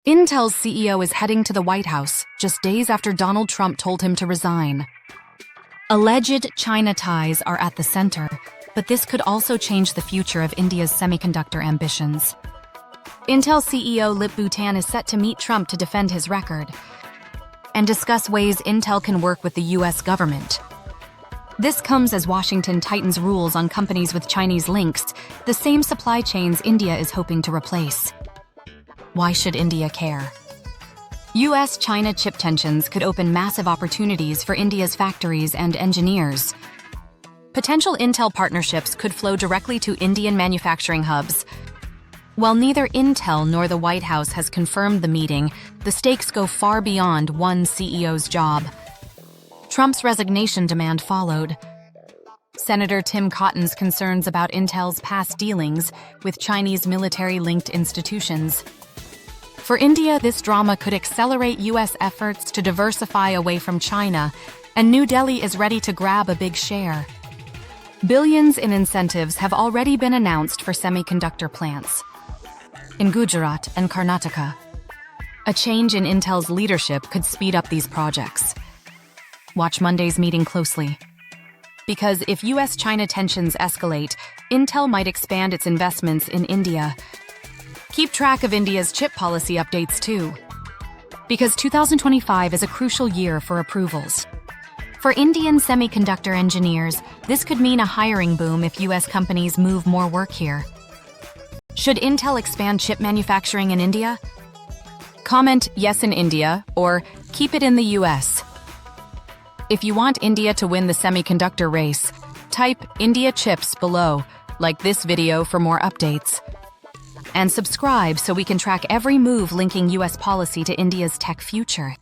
Intel's CEO is heading to the White House just days after Donald Trump told him to resign. Alleged China ties are at the center, but this could also change the future of India's semiconductor ambitions. Intel CEO Lip Bhutan is set to meet Trump to defend his record and discuss ways Intel can work with the U.S. government. This comes as Washington tightens rules on companies with Chinese links, the same supply chains India is hoping to replace. Why should India care? U.S.-China chip tensions could open massive opportunities for India's factories and engineers. Potential Intel partnerships could flow directly to Indian manufacturing hubs. While neither Intel nor the White House has confirmed the meeting, the stakes go far beyond one CEO's job. Trump's resignation demand followed. Senator Tim Cotton's concerns about Intel's past dealings with Chinese military-linked institutions. For India, this drama could accelerate U.S. efforts to diversify away from China, and New Delhi is ready to grab a big share. Billions in incentives have already been announced for semiconductor plants in Gujarat and Karnataka. A change in Intel's leadership could speed up these projects. Watch Monday's meeting closely. Because if U.S.-China tensions escalate, Intel might expand its investments in India. Keep track of India's chip policy updates too. Because 2025 is a crucial year for approvals. For Indian semiconductor engineers, this could mean a hiring boom if U.S. companies move more work here. Should Intel expand chip manufacturing in India? Comment yes in India or keep it in the U.S. If you want India to win the semiconductor race, type India chips below, like this video for more updates. And subscribe so we can track every move linking U.S. policy to India's tech future.